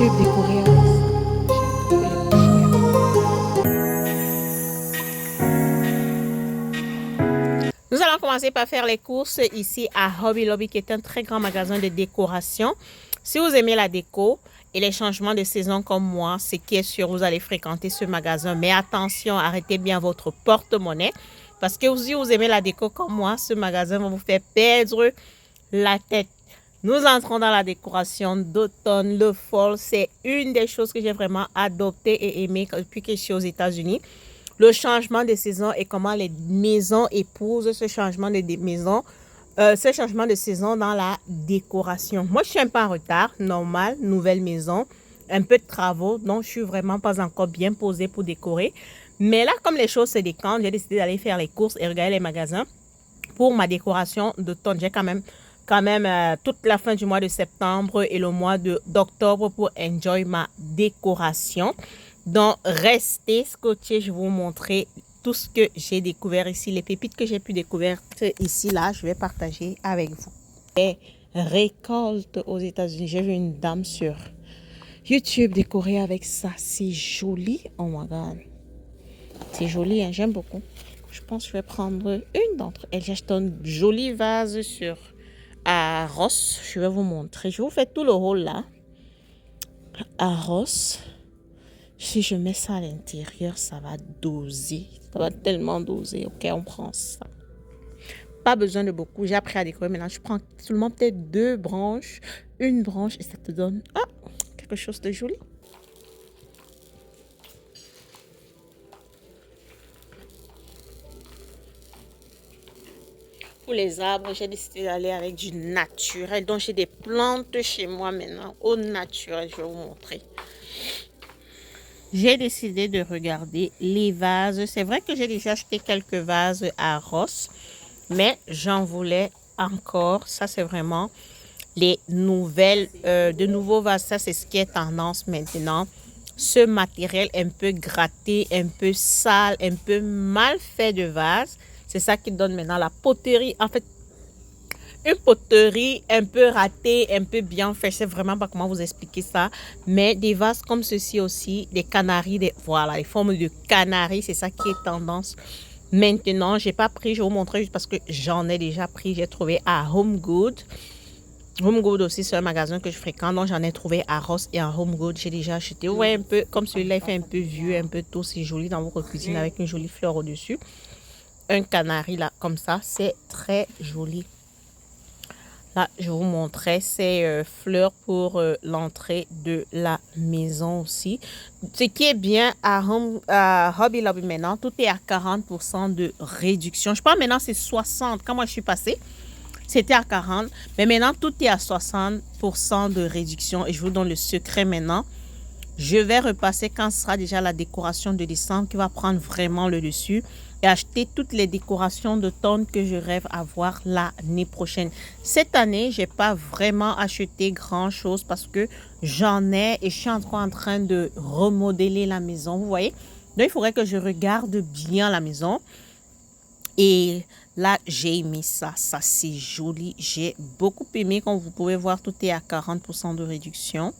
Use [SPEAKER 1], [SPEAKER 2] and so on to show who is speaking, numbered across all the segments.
[SPEAKER 1] YouTube décoré avec ça. Nous allons commencer par faire les courses ici à Hobby Lobby, qui est un très grand magasin de décoration. Si vous aimez la déco et les changements de saison comme moi, c'est qui est sûr, vous allez fréquenter ce magasin. Mais attention, arrêtez bien votre porte-monnaie. Parce que si vous aimez la déco comme moi, ce magasin va vous faire perdre la tête. Nous entrons dans la décoration d'automne, le fall. C'est une des choses que j'ai vraiment adoptées et aimées depuis que je suis aux États-Unis. Le changement de saison et comment les maisons épousent ce changement de saison dans la décoration. Moi, je suis un peu en retard, normal, nouvelle maison, un peu de travaux, donc je suis vraiment pas encore bien posée pour décorer. Mais là, comme les choses se décantent, j'ai décidé d'aller faire les courses et regarder les magasins pour ma décoration d'automne. J'ai quand même toute la fin du mois de septembre et le mois d'octobre pour enjoy ma décoration. Donc, restez scotchés, je vais vous montrer tout ce que j'ai découvert ici, les pépites que j'ai pu découvrir ici, là, je vais partager avec vous. Et récolte aux États-Unis, j'ai vu une dame sur YouTube décorée avec ça, c'est joli, oh my god. C'est joli, hein? J'aime beaucoup. Je pense que je vais prendre une d'entre elles. J'ai acheté un joli vase sur Ross. Je vais vous montrer. Je vous fais tout le rôle là. À Ross. Si je mets ça à l'intérieur, ça va doser. Ça va tellement doser. Ok, on prend ça. Pas besoin de beaucoup. J'ai appris à décorer. Maintenant, je prends seulement peut-être 2 branches. Une branche et ça te donne quelque chose de joli. Pour les arbres, j'ai décidé d'aller avec du naturel. Donc, j'ai des plantes chez moi maintenant. Au naturel, je vais vous montrer. J'ai décidé de regarder les vases. C'est vrai que j'ai déjà acheté quelques vases à Ross. Mais j'en voulais encore. Ça, c'est vraiment les de nouveaux vases. Ça, c'est ce qui est tendance maintenant. Ce matériel un peu gratté, un peu sale, un peu mal fait de vase. C'est ça qui donne maintenant la poterie. En fait, une poterie un peu ratée, un peu bien faite. Je sais vraiment pas comment vous expliquer ça. Mais des vases comme ceci aussi, des canaries, voilà, les formes de canaries, c'est ça qui est tendance. Maintenant, j'ai pas pris, je vais vous montrer juste parce que j'en ai déjà pris. J'ai trouvé à Home Good. Home Good aussi, c'est un magasin que je fréquente. Donc, j'en ai trouvé à Ross et à Home Good. J'ai déjà acheté. Ouais, un peu comme celui-là, il fait un peu vieux, un peu tôt. C'est joli dans votre cuisine avec une jolie fleur au-dessus. Un canari là, comme ça, c'est très joli. Là, je vous montrais ces fleurs pour l'entrée de la maison aussi. Ce qui est bien à Hobby Lobby maintenant, tout est à 40% de réduction. Je pense maintenant c'est 60. Quand moi je suis passée, c'était à 40. Mais maintenant, tout est à 60% de réduction. Et je vous donne le secret maintenant. Je vais repasser quand ce sera déjà la décoration de décembre qui va prendre vraiment le dessus et acheter toutes les décorations d'automne que je rêve avoir l'année prochaine. Cette année, je n'ai pas vraiment acheté grand chose parce que j'en ai et je suis encore en train de remodeler la maison. Vous voyez? Donc, il faudrait que je regarde bien la maison. Et là, j'ai aimé ça. Ça, c'est joli. J'ai beaucoup aimé. Comme vous pouvez voir, tout est à 40% de réduction.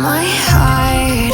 [SPEAKER 2] My heart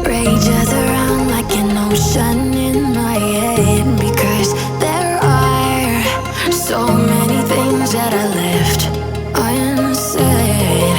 [SPEAKER 2] rages around like an ocean in my head because there are so many things that I left unsaid.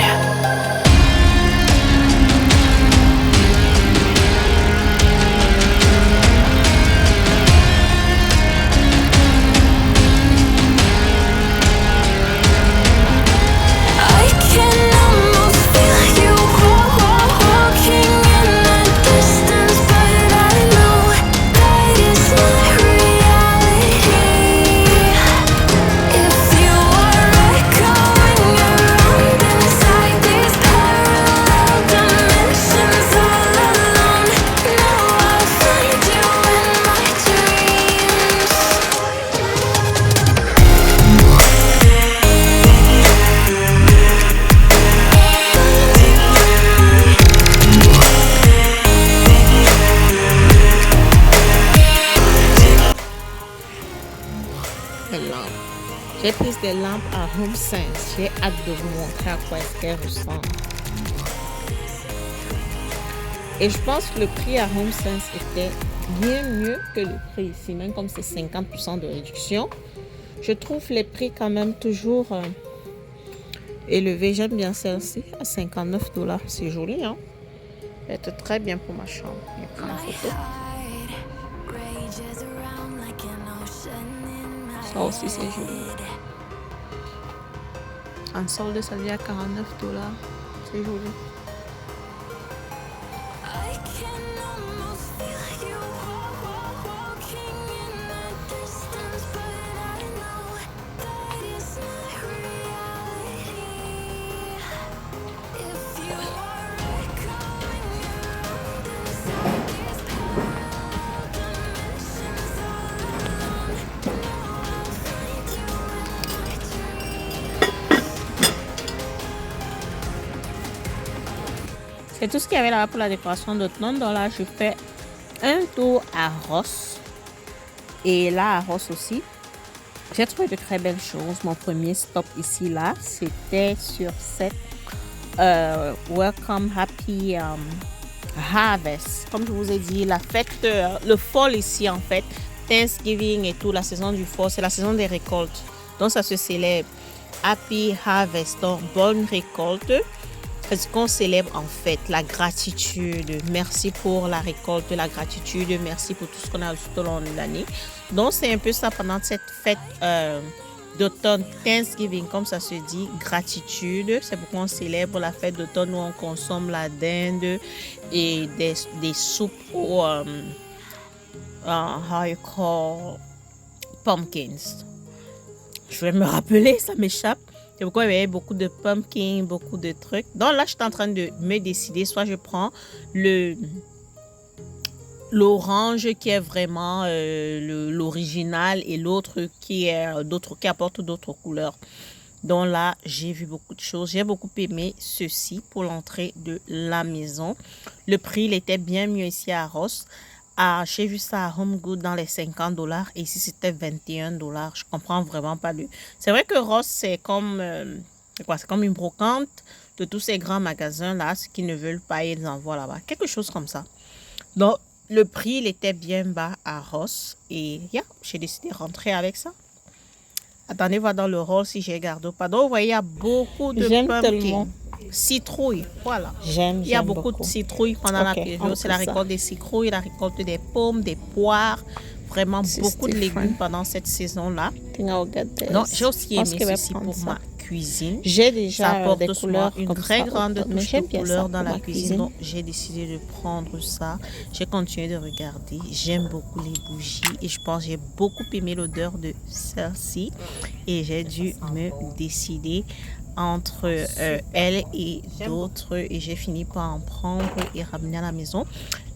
[SPEAKER 1] des lampes à HomeSense. J'ai hâte de vous montrer à quoi est-ce qu'elles ressemblent. Et je pense que le prix à HomeSense était bien mieux que le prix ici, même comme c'est 50% de réduction. Je trouve les prix quand même toujours élevés. J'aime bien celle-ci à 59 $. C'est joli, hein? Elle est très bien pour ma chambre. Je vais prendre une photo. Ça aussi, c'est joli. En solde, ça vient à 49 $. C'est joli. C'est tout ce qu'il y avait là pour la décoration d'automne. Donc là, je fais un tour à Ross. Et là, à Ross aussi, j'ai trouvé de très belles choses. Mon premier stop ici, là, c'était sur cette Welcome Happy Harvest. Comme je vous ai dit, la fête, le fall ici, en fait, Thanksgiving et tout, la saison du fall, c'est la saison des récoltes. Donc, ça se célèbre. Happy Harvest, donc bonne récolte. Parce qu'on célèbre en fait la gratitude. Merci pour la récolte, la gratitude. Merci pour tout ce qu'on a tout au long de l'année. Donc, c'est un peu ça pendant cette fête d'automne, Thanksgiving, comme ça se dit, gratitude. C'est pourquoi on célèbre la fête d'automne où on consomme la dinde et des soupes ou how you call pumpkins. Je vais me rappeler, ça m'échappe. C'est pourquoi il y avait beaucoup de pumpkins, beaucoup de trucs. Donc là, je suis en train de me décider. Soit je prends l'orange qui est vraiment l'original et l'autre qui apporte d'autres couleurs. Donc là, j'ai vu beaucoup de choses. J'ai beaucoup aimé ceci pour l'entrée de la maison. Le prix, il était bien mieux ici à Ross. J'ai vu ça à Home Goods dans les 50 $ et ici c'était 21 $. Je comprends vraiment pas le. C'est vrai que Ross c'est comme c'est comme une brocante de tous ces grands magasins là. Ceux qui ne veulent pas, ils envoient là-bas. Quelque chose comme ça. Donc le prix il était bien bas à Ross et j'ai décidé de rentrer avec ça. Attendez voir dans le rôle si j'ai gardé ou pas. Donc vous voyez il y a beaucoup de pumpkins. Citrouille, voilà. Il y a beaucoup de citrouilles pendant la période. C'est la récolte des citrouilles, la récolte des pommes, des poires. Vraiment beaucoup de légumes pendant cette saison-là. Donc, j'ai aussi aimé ceci pour ma cuisine. J'ai déjà des couleurs une très grande touche de couleur dans la cuisine. Donc, j'ai décidé de prendre ça. J'ai continué de regarder. J'aime beaucoup les bougies et je pense que j'ai beaucoup aimé l'odeur de celle-ci. Et j'ai dû me décider entre elle et d'autres et j'ai fini par en prendre et ramener à la maison.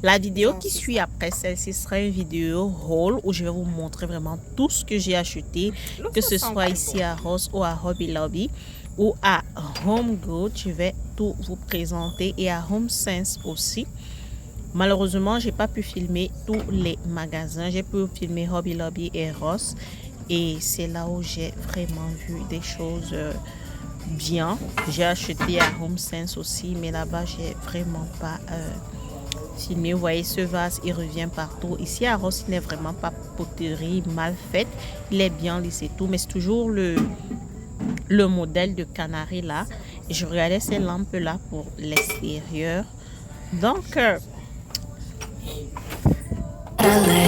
[SPEAKER 1] La vidéo qui suit après celle-ci sera une vidéo haul où je vais vous montrer vraiment tout ce que j'ai acheté, que ce soit ici à Ross ou à Hobby Lobby ou à Home Goods. Je vais tout vous présenter et à HomeSense aussi. Malheureusement, j'ai pas pu filmer tous les magasins. J'ai pu filmer Hobby Lobby et Ross et c'est là où j'ai vraiment vu des choses bien. J'ai acheté à HomeSense aussi, mais là-bas, j'ai vraiment pas filmé. Vous voyez, ce vase, il revient partout. Ici, à Ross, il n'est vraiment pas poterie mal faite. Il est bien lissé tout, mais c'est toujours le modèle de canari là. Et je regardais ces lampes-là pour l'extérieur. Donc,
[SPEAKER 2] LA.